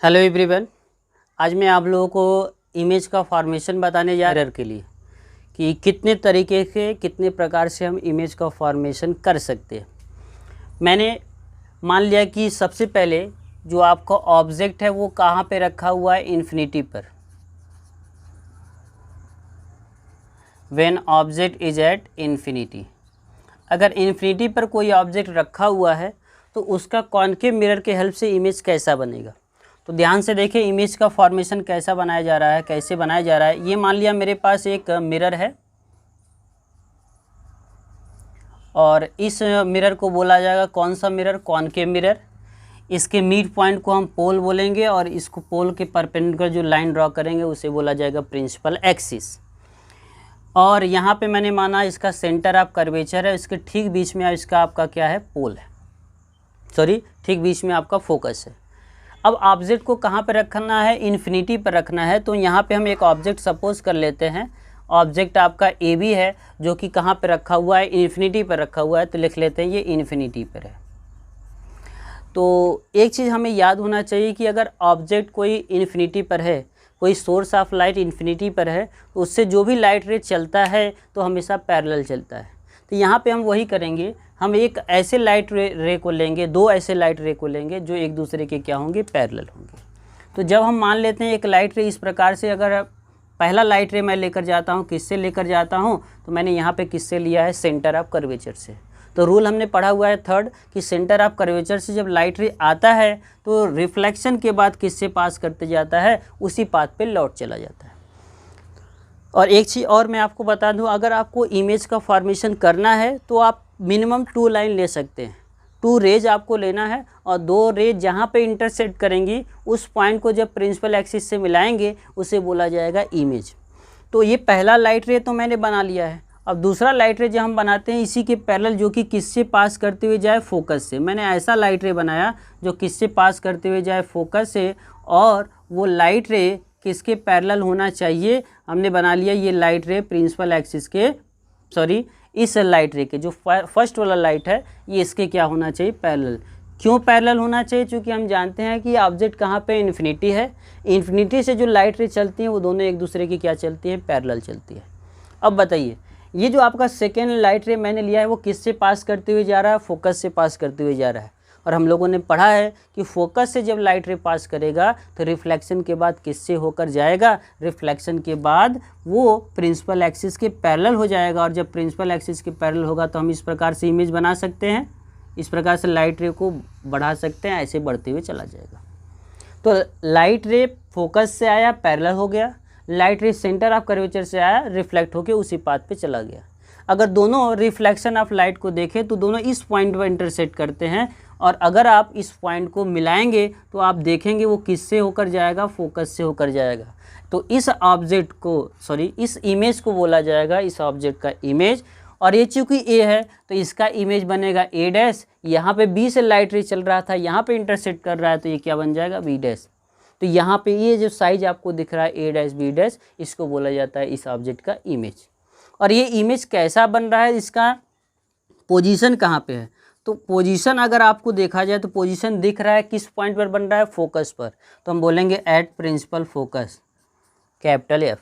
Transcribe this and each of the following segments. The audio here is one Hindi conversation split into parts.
Hello everyone. आज मैं आप लोगों को इमेज का फॉर्मेशन बताने जा रहा हूं के लिए कि कितने तरीके से कितने प्रकार से हम इमेज का फॉर्मेशन कर सकते हैं। मैंने मान लिया कि सबसे पहले जो आपका ऑब्जेक्ट है वो कहाँ पे रखा हुआ है, इन्फिनिटी पर। When object is at infinity, अगर इन्फिनिटी पर कोई ऑब्जेक्ट रखा हुआ है तो उसका कॉनकेव मिरर के हेल्प से इमेज कैसा बनेगा। तो ध्यान से देखें इमेज का फॉर्मेशन कैसा बनाया जा रहा है, कैसे बनाया जा रहा है। ये मान लिया मेरे पास एक मिरर है और इस मिरर को बोला जाएगा कौन सा मिरर, कॉनकेव मिरर। इसके मिड पॉइंट को हम पोल बोलेंगे और इसको पोल के परपेंडिकुलर जो लाइन ड्रॉ करेंगे उसे बोला जाएगा प्रिंसिपल एक्सिस। और यहाँ पे मैंने माना इसका सेंटर ऑफ कर्वेचर है, इसके ठीक बीच में इसका आपका क्या है, पोल है, सॉरी ठीक बीच में आपका फोकस है। अब ऑब्जेक्ट को कहाँ पर रखना है, इन्फिनिटी पर रखना है। तो यहाँ पे हम एक ऑब्जेक्ट सपोज कर लेते हैं, ऑब्जेक्ट आपका ए बी है जो कि कहाँ पर रखा हुआ है, इन्फिनिटी पर रखा हुआ है। तो लिख लेते हैं ये इन्फिनिटी पर है। तो एक चीज़ हमें याद होना चाहिए कि अगर ऑब्जेक्ट कोई इन्फिनिटी पर है, कोई सोर्स ऑफ लाइट इन्फिनिटी पर है, तो उससे जो भी लाइट रे चलता है तो हमेशा पैरेलल चलता है। तो यहाँ पे हम वही करेंगे, हम एक ऐसे लाइट रे को लेंगे, दो ऐसे लाइट रे को लेंगे जो एक दूसरे के क्या होंगे, पैरेलल होंगे। तो जब हम मान लेते हैं एक लाइट रे इस प्रकार से, अगर पहला लाइट रे मैं लेकर जाता हूँ, किससे लेकर जाता हूँ, तो मैंने यहाँ पे किससे लिया है, सेंटर ऑफ कर्वेचर से। तो रूल हमने पढ़ा हुआ है थर्ड कि सेंटर ऑफ कर्वेचर से जब लाइट रे आता है तो रिफ्लेक्शन के बाद किससे पास करते जाता है, उसी पाथ पे लौट चला जाता है। और एक चीज़ और मैं आपको बता दूं, अगर आपको इमेज का फॉर्मेशन करना है तो आप मिनिमम 2 लाइन ले सकते हैं। 2 रेज आपको लेना है और 2 रेज जहाँ पे इंटरसेक्ट करेंगी उस पॉइंट को जब प्रिंसिपल एक्सिस से मिलाएंगे उसे बोला जाएगा इमेज। तो ये पहला लाइट रे तो मैंने बना लिया है। अब दूसरा लाइट रे जो हम बनाते हैं इसी के पैरेलल, जो कि किससे पास करते हुए जाए, फोकस से। मैंने ऐसा लाइट रे बनाया जो किससे पास करते हुए जाए, फोकस से। और वो लाइट रे किसके पैरेलल होना चाहिए, हमने बना लिया ये लाइट रे प्रिंसिपल एक्सिस के, सॉरी इस लाइट रे के जो फर्स्ट वाला लाइट है ये इसके क्या होना चाहिए, पैरेलल। क्यों पैरेलल होना चाहिए, क्योंकि हम जानते हैं कि ऑब्जेक्ट कहाँ पे, इन्फिनिटी है। इन्फिनिटी से जो लाइट रे चलती हैं वो दोनों एक दूसरे की क्या चलती हैं, पैरेलल चलती है। अब बताइए ये जो आपका सेकेंड लाइट रे मैंने लिया है वो किससे पास करते हुए जा रहा है, फोकस से पास करते हुए जा रहा है। और हम लोगों ने पढ़ा है कि फोकस से जब लाइट रे पास करेगा तो रिफ्लेक्शन के बाद किससे होकर जाएगा, रिफ्लेक्शन के बाद वो प्रिंसिपल एक्सिस के पैरेलल हो जाएगा। और जब प्रिंसिपल एक्सिस के पैरेलल होगा तो हम इस प्रकार से इमेज बना सकते हैं, इस प्रकार से लाइट रे को बढ़ा सकते हैं, ऐसे बढ़ते हुए चला जाएगा। तो लाइट रे फोकस से आया, पैरेलल हो गया। लाइट रे सेंटर ऑफ कर्वेचर से आया, रिफ्लेक्ट होकर उसी पाथ पे चला गया। अगर दोनों रिफ्लेक्शन ऑफ लाइट को देखें तो दोनों इस पॉइंट पर इंटरसेक्ट करते हैं। और अगर आप इस पॉइंट को मिलाएंगे तो आप देखेंगे वो किससे होकर जाएगा, फोकस से होकर जाएगा। तो इस ऑब्जेक्ट को, सॉरी इस इमेज को बोला जाएगा, इस ऑब्जेक्ट का इमेज। और ये चूँकि ए है तो इसका इमेज बनेगा ए डैश। यहाँ पे बी से लाइट रे चल रहा था, यहाँ पे इंटरसेक्ट कर रहा है तो ये क्या बन जाएगा, बी डैश। तो यहाँ पे ये जो साइज आपको दिख रहा है ए डैश बी डैश, इसको बोला जाता है इस ऑब्जेक्ट का इमेज। और ये इमेज कैसा बन रहा है, इसका पोजीशन कहाँ पे है। तो पोजीशन अगर आपको देखा जाए तो पोजीशन दिख रहा है किस पॉइंट पर बन रहा है, फोकस पर। तो हम बोलेंगे at principal focus, capital F.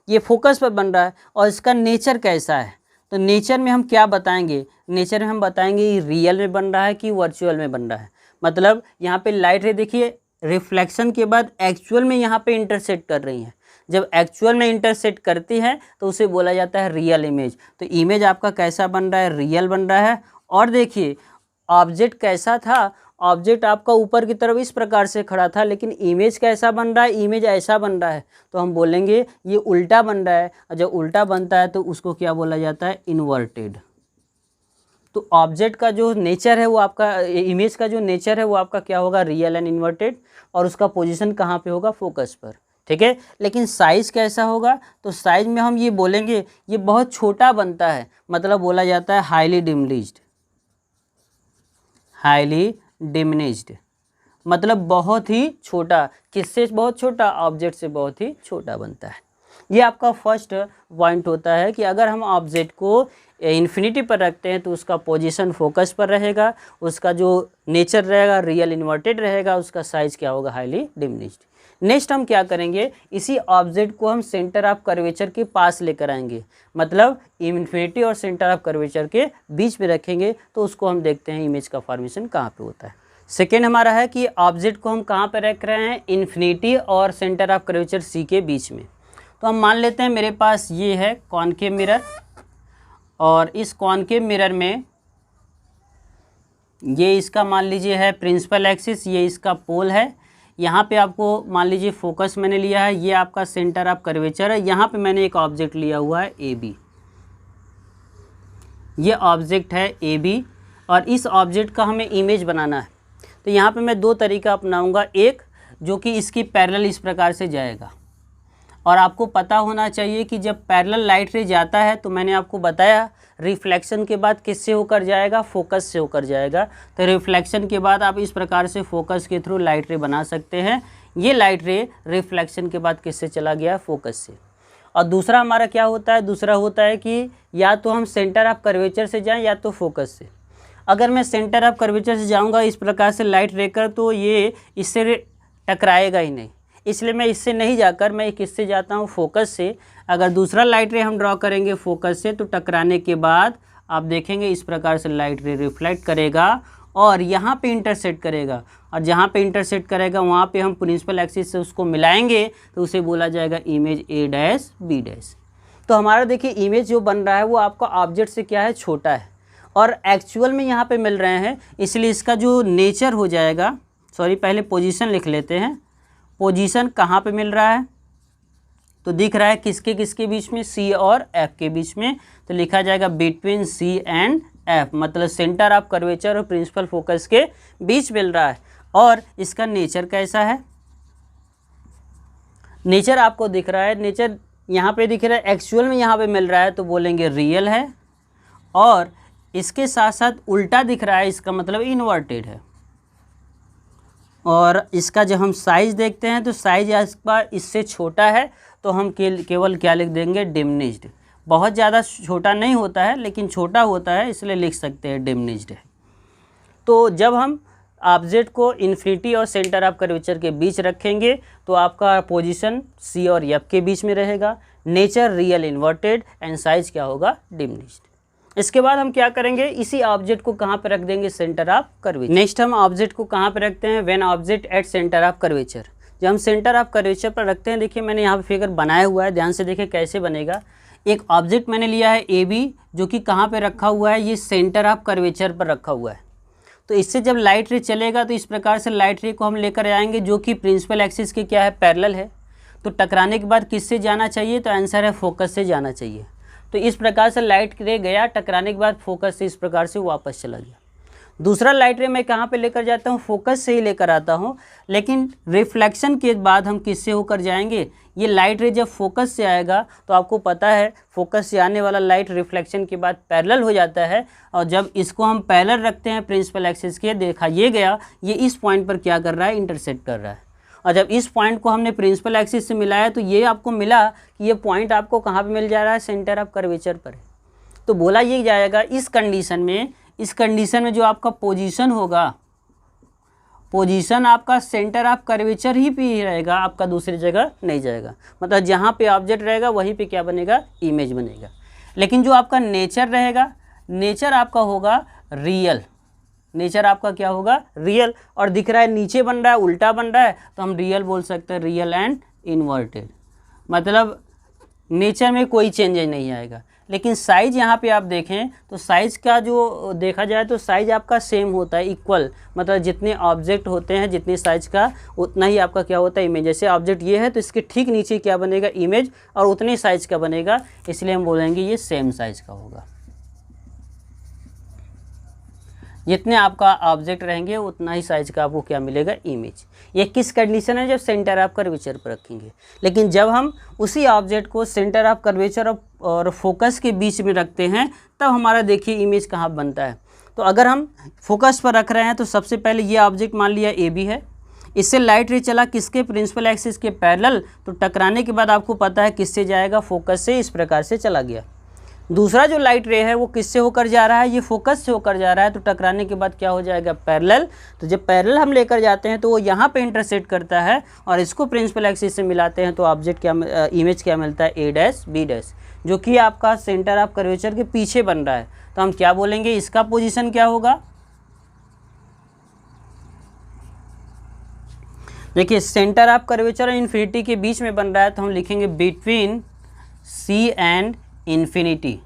ये फोकस पर बन रहा है। और इसका नेचर कैसा है, तो नेचर में हम क्या बताएंगे, नेचर में हम बताएंगे ये रियल में बन रहा है कि वर्चुअल में बन रहा है। मतलब यहाँ पे लाइट रे देखिए रिफ्लेक्शन के बाद एक्चुअल में यहाँ पे इंटरसेक्ट कर रही हैं। जब एक्चुअल में इंटरसेक्ट करती है तो उसे बोला जाता है रियल इमेज। तो इमेज आपका कैसा बन रहा है, रियल बन रहा है। और देखिए ऑब्जेक्ट कैसा था, ऑब्जेक्ट आपका ऊपर की तरफ इस प्रकार से खड़ा था, लेकिन इमेज कैसा बन रहा है, इमेज ऐसा बन रहा है। तो हम बोलेंगे ये उल्टा बन रहा है। और जब उल्टा बनता है तो उसको क्या बोला जाता है, इन्वर्टेड। तो ऑब्जेक्ट का जो नेचर है वो आपका, इमेज का जो नेचर है वो आपका क्या होगा, रियल एंड इन्वर्टेड। और उसका पोजीशन कहाँ पे होगा, फोकस पर, ठीक है। लेकिन साइज़ कैसा होगा, तो साइज़ में हम ये बोलेंगे ये बहुत छोटा बनता है, मतलब बोला जाता है हाईली डिमिनिश्ड, हाईली डिमिनिश्ड मतलब बहुत ही छोटा। किससे बहुत छोटा, ऑब्जेक्ट से बहुत ही छोटा बनता है। ये आपका फर्स्ट पॉइंट होता है कि अगर हम ऑब्जेक्ट को इन्फिनिटी पर रखते हैं तो उसका पोजीशन फोकस पर रहेगा, उसका जो नेचर रहेगा रियल इन्वर्टेड रहेगा, उसका साइज़ क्या होगा, हाईली डिमिनिश्ड। नेक्स्ट हम क्या करेंगे, इसी ऑब्जेक्ट को हम सेंटर ऑफ कर्वेचर के पास लेकर आएंगे, मतलब इन्फिनिटी और सेंटर ऑफ कर्वेचर के बीच में रखेंगे, तो उसको हम देखते हैं इमेज का फॉर्मेशन कहाँ पे होता है। सेकेंड हमारा है कि ऑब्जेक्ट को हम कहाँ पे रख रहे हैं, इन्फिनिटी और सेंटर ऑफ कर्वेचर सी के बीच में। तो हम मान लेते हैं मेरे पास ये है कॉनकेव मिरर, और इस कॉनकेव मिरर में ये इसका मान लीजिए है प्रिंसिपल एक्सिस, ये इसका पोल है। यहाँ पे आपको मान लीजिए फोकस मैंने लिया है, ये आपका सेंटर ऑफ कर्वेचर है। यहाँ पे मैंने एक ऑब्जेक्ट लिया हुआ है ए बी, ये ऑब्जेक्ट है ए बी, और इस ऑब्जेक्ट का हमें इमेज बनाना है। तो यहाँ पे मैं दो तरीका अपनाऊंगा, एक जो कि इसकी पैरेलल इस प्रकार से जाएगा, और आपको पता होना चाहिए कि जब पैरेलल लाइट रे जाता है तो मैंने आपको बताया रिफ्लेक्शन के बाद किससे होकर जाएगा, फोकस से होकर जाएगा। तो रिफ्लेक्शन के बाद आप इस प्रकार से फोकस के थ्रू लाइट रे बना सकते हैं। ये लाइट रे रिफ्लेक्शन के बाद किससे चला गया, फोकस से। और दूसरा हमारा क्या होता है, दूसरा होता है कि या तो हम सेंटर ऑफ कर्वेचर से जाएं या तो फोकस से। अगर मैं सेंटर ऑफ कर्वेचर से जाऊंगा इस प्रकार से लाइट रे कर, तो ये इससे टकराएगा ही नहीं, इसलिए मैं इससे नहीं जाकर मैं किससे जाता हूँ, फोकस से। अगर दूसरा लाइट रे हम ड्रॉ करेंगे फोकस से, तो टकराने के बाद आप देखेंगे इस प्रकार से लाइट रे रिफ्लेक्ट करेगा और यहाँ पे इंटरसेक्ट करेगा, और जहाँ पे इंटरसेक्ट करेगा वहाँ पे हम प्रिंसिपल एक्सिस से उसको मिलाएंगे, तो उसे बोला जाएगा image A dash B dash. तो हमारा देखिए इमेज जो बन रहा है वो आपका ऑब्जेक्ट से क्या है, छोटा है, और एक्चुअल में यहाँ पे मिल रहे हैं, इसलिए इसका जो नेचर हो जाएगा, सॉरी पहले पोजीशन लिख लेते हैं। पोजीशन कहाँ पे मिल रहा है, तो दिख रहा है किसके किसके बीच में, सी और एफ के बीच में। तो लिखा जाएगा बिटवीन सी एंड एफ, मतलब सेंटर ऑफ कर्वेचर और प्रिंसिपल फोकस के बीच मिल रहा है। और इसका नेचर कैसा है, नेचर आपको दिख रहा है, नेचर यहाँ पे दिख रहा है, एक्चुअल में यहाँ पे मिल रहा है तो बोलेंगे रियल है, और इसके साथ साथ उल्टा दिख रहा है, इसका मतलब इन्वर्टेड है। और इसका जब हम साइज़ देखते हैं तो साइज़ इससे छोटा है, तो हम केवल क्या लिख देंगे, डिमिनिश्ड। बहुत ज़्यादा छोटा नहीं होता है लेकिन छोटा होता है, इसलिए लिख सकते हैं डिमिनिश्ड है। तो जब हम ऑब्जेक्ट को इन्फिनिटी और सेंटर ऑफ कर्वेचर के बीच रखेंगे तो आपका पोजीशन सी और एफ के बीच में रहेगा, nature real inverted, and size क्या होगा, डिमिनिश्ड। इसके बाद हम क्या करेंगे, इसी ऑब्जेक्ट को कहाँ पे रख देंगे, सेंटर ऑफ कर्वेचर। नेक्स्ट हम ऑब्जेक्ट को कहाँ पे रखते हैं, when object at centre of curvature. जब हम सेंटर ऑफ कर्वेचर पर रखते हैं, देखिए मैंने यहाँ पे फिगर बनाया हुआ है, ध्यान से देखिए कैसे बनेगा। एक ऑब्जेक्ट मैंने लिया है ए बी, जो कि कहाँ पे रखा हुआ है, ये सेंटर ऑफ कर्वेचर पर रखा हुआ है। तो इससे जब लाइट रे चलेगा तो इस प्रकार से लाइट रे को हम लेकर आएंगे, जो कि प्रिंसिपल एक्सिस के क्या है, पैरेलल है। तो टकराने के बाद किससे जाना चाहिए, तो आंसर है फोकस से जाना चाहिए। तो इस प्रकार से लाइट रे गया, टकराने के बाद फोकस से इस प्रकार से वापस चला गया। दूसरा लाइट रे मैं कहाँ पे लेकर जाता हूँ, फोकस से ही लेकर आता हूँ, लेकिन रिफ्लेक्शन के बाद हम किससे होकर जाएंगे, ये लाइट रे जब फोकस से आएगा तो आपको पता है फोकस से आने वाला लाइट रिफ्लेक्शन के बाद पैरेलल हो जाता है, और जब इसको हम पैरेलल रखते हैं प्रिंसिपल एक्सिस के, देखा ये गया, ये इस पॉइंट पर क्या कर रहा है, इंटरसेक्ट कर रहा है। और जब इस पॉइंट को हमने प्रिंसिपल एक्सिस से मिलाया तो ये आपको मिला कि ये पॉइंट आपको कहाँ पे मिल जा रहा है, सेंटर ऑफ कर्वेचर पर। तो बोला ये जाएगा इस कंडीशन में जो आपका पोजीशन होगा, पोजीशन आपका सेंटर ऑफ कर्वेचर ही पे रहेगा, आपका दूसरी जगह नहीं जाएगा। मतलब जहाँ पे ऑब्जेक्ट रहेगा वहीं पे क्या बनेगा, इमेज बनेगा। लेकिन जो आपका नेचर रहेगा, नेचर आपका होगा रियल, नेचर आपका क्या होगा, रियल। और दिख रहा है नीचे बन रहा है, उल्टा बन रहा है, तो हम रियल बोल सकते हैं, रियल एंड इन्वर्टेड। मतलब नेचर में कोई चेंजेज नहीं आएगा। लेकिन साइज़ यहाँ पे आप देखें तो साइज़ का जो देखा जाए तो साइज़ आपका सेम होता है, इक्वल। मतलब जितने ऑब्जेक्ट होते हैं जितने साइज़ का, उतना ही आपका क्या होता है, इमेज। जैसे ऑब्जेक्ट ये है तो इसके ठीक नीचे क्या बनेगा, इमेज, और उतने साइज़ का बनेगा, इसलिए हम बोलेंगे ये सेम साइज़ का होगा। जितने आपका ऑब्जेक्ट रहेंगे उतना ही साइज का आपको क्या मिलेगा, इमेज। ये किस कंडीशन है, जब सेंटर ऑफ कर्वेचर पर रखेंगे। लेकिन जब हम उसी ऑब्जेक्ट को सेंटर ऑफ कर्वेचर और फोकस के बीच में रखते हैं, तब हमारा देखिए इमेज कहाँ बनता है। तो अगर हम फोकस पर रख रहे हैं तो सबसे पहले ये ऑब्जेक्ट मान लिया ए बी है, इससे लाइट रे चला किसके, प्रिंसिपल एक्सिस के पैरेलल। तो टकराने के बाद आपको पता है किससे जाएगा, फोकस से, इस प्रकार से चला गया। दूसरा जो लाइट रे है वो किससे होकर जा रहा है, ये फोकस से होकर जा रहा है, तो टकराने के बाद क्या हो जाएगा, पैरेलल। तो जब पैरेलल हम लेकर जाते हैं तो वो यहाँ पे इंटरसेक्ट करता है और इसको प्रिंसिपल एक्सिस से मिलाते हैं, तो ऑब्जेक्ट क्या इमेज क्या मिलता है, ए डैश बी डैश, जो कि आपका सेंटर ऑफ कर्वेचर के पीछे बन रहा है। तो हम क्या बोलेंगे, इसका पोजीशन क्या होगा, देखिए सेंटर ऑफ कर्वेचर और इन्फिनिटी के बीच में बन रहा है, तो हम लिखेंगे बिटवीन सी एंड इन्फिनिटी,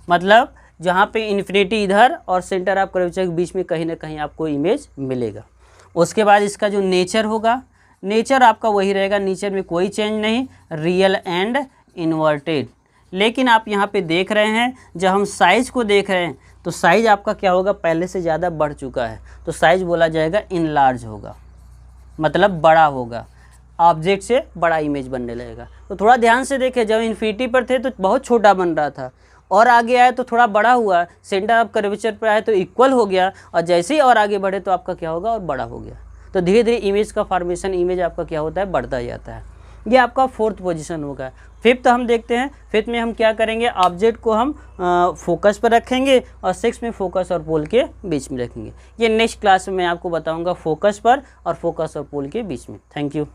मतलब जहाँ पे इन्फिनिटी इधर और सेंटर ऑफ कर्वेचर के बीच में कहीं ना कहीं आपको इमेज मिलेगा। उसके बाद इसका जो नेचर होगा, नेचर आपका वही रहेगा, नेचर में कोई चेंज नहीं, रियल एंड इन्वर्टेड। लेकिन आप यहाँ पे देख रहे हैं, जब हम साइज़ को देख रहे हैं तो साइज़ आपका क्या होगा, पहले से ज़्यादा बढ़ चुका है, तो साइज़ बोला जाएगा इनलार्ज होगा, मतलब बड़ा होगा, ऑब्जेक्ट से बड़ा इमेज बनने लगेगा। तो थोड़ा ध्यान से देखें, जब इन्फिनिटी पर थे तो बहुत छोटा बन रहा था, और आगे आए तो थोड़ा बड़ा हुआ, सेंटर ऑफ कर्वेचर पर आए तो इक्वल हो गया, और जैसे ही और आगे बढ़े तो आपका क्या होगा, और बड़ा हो गया। तो धीरे धीरे इमेज का फॉर्मेशन, इमेज आपका क्या होता है, बढ़ता जाता है। ये आपका फोर्थ पोजीशन होगा। फिफ्थ हम देखते हैं, फिफ्थ में हम क्या करेंगे, ऑब्जेक्ट को हम फोकस पर रखेंगे और सिक्स में फोकस और पोल के बीच में रखेंगे। ये नेक्स्ट क्लास में मैं आपको बताऊंगा फोकस पर और फोकस और पोल के बीच में। Thank you.